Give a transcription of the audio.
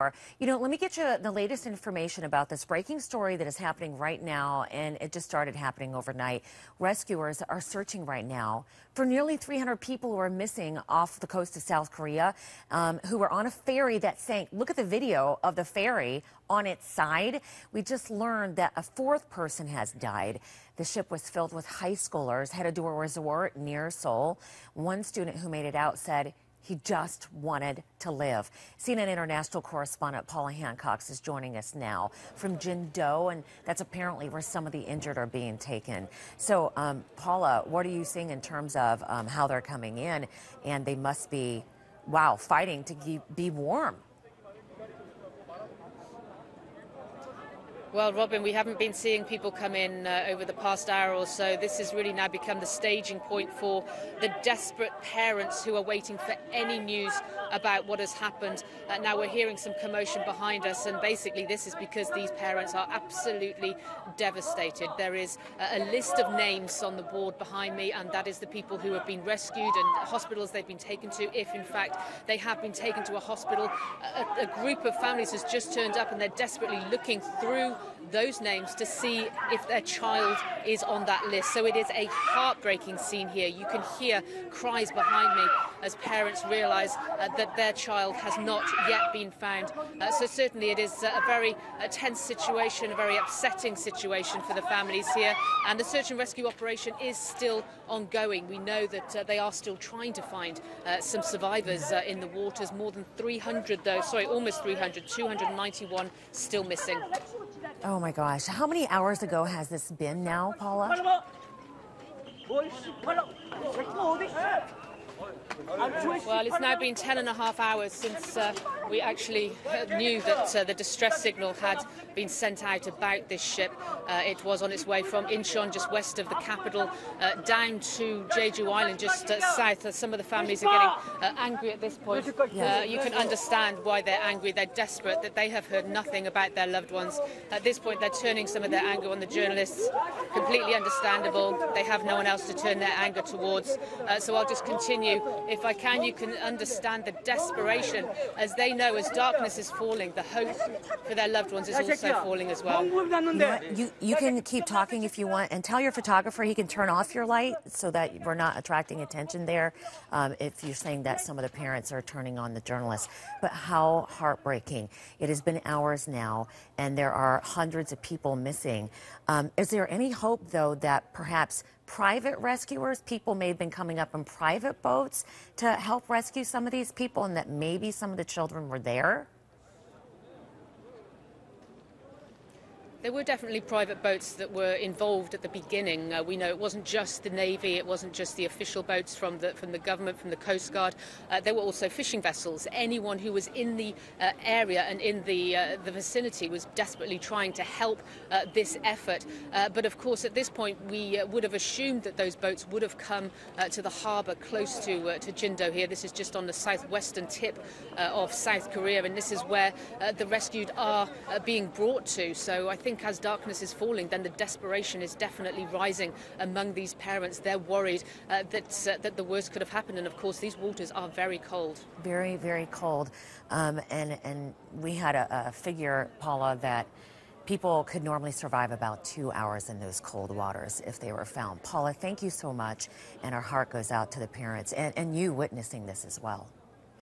You know, let me get you the latest information about this breaking story that is happening right now, and it just started happening overnight. Rescuers are searching right now for nearly 300 people who are missing off the coast of South Korea, who were on a ferry that sank. Look at the video of the ferry on its side. We just learned that a fourth person has died. The ship was filled with high schoolers headed to a resort near Seoul. One student who made it out said he just wanted to live. CNN international correspondent Paula Hancock is joining us now from Jindo, and that's apparently where some of the injured are being taken. So, Paula, what are you seeing in terms of how they're coming in? And they must be, wow, fighting to be warm. Well, Robin, we haven't been seeing people come in over the past hour or so. This has really now become the staging point for the desperate parents who are waiting for any news about what has happened. Now we're hearing some commotion behind us, and basically this is because these parents are absolutely devastated. There is a list of names on the board behind me, and that is the people who have been rescued and hospitals they've been taken to, if in fact they have been taken to a hospital. A group of families has just turned up, and they're desperately looking through those names to see if their child is on that list. So it is a heartbreaking scene here. You can hear cries behind me as parents realise that their child has not yet been found. So certainly it is a very tense situation, a very upsetting situation for the families here. And the search and rescue operation is still ongoing. We know that they are still trying to find some survivors in the waters. More than 300 though, sorry, almost 300, 291 still missing. Oh my gosh. How many hours ago has this been now, Paula? Well, it's now been 10.5 hours since we actually knew that the distress signal had been sent out about this ship. It was on its way from Incheon, just west of the capital, down to Jeju Island, just south. Some of the families are getting angry at this point. You can understand why they're angry. They're desperate that they have heard nothing about their loved ones. At this point, they're turning some of their anger on the journalists. Completely understandable. They have no one else to turn their anger towards. So I'll just continue. If I can, you can understand the desperation as they know as darkness is falling, the hope for their loved ones is also falling as well. You can keep talking if you want, and tell your photographer he can turn off your light so that we're not attracting attention there if you're saying that some of the parents are turning on the journalists. But how heartbreaking. It has been hours now, and there are hundreds of people missing. Is there any hope, though, that perhaps private rescuers, people may have been coming up in private boats to help rescue some of these people, and that maybe some of the children were there? There were definitely private boats that were involved at the beginning. We know it wasn't just the Navy, it wasn't just the official boats from the government, from the Coast Guard. There were also fishing vessels. Anyone who was in the area and in the vicinity was desperately trying to help this effort. But of course, at this point, we would have assumed that those boats would have come to the harbour close to Jindo here. This is just on the southwestern tip of South Korea, and this is where the rescued are being brought to. So I think as darkness is falling, then the desperation is definitely rising among these parents. They're worried that the worst could have happened, and of course these waters are very cold. Very, very cold. And we had a figure, Paula, that people could normally survive about 2 hours in those cold waters if they were found. Paula, thank you so much, and our heart goes out to the parents and you witnessing this as well.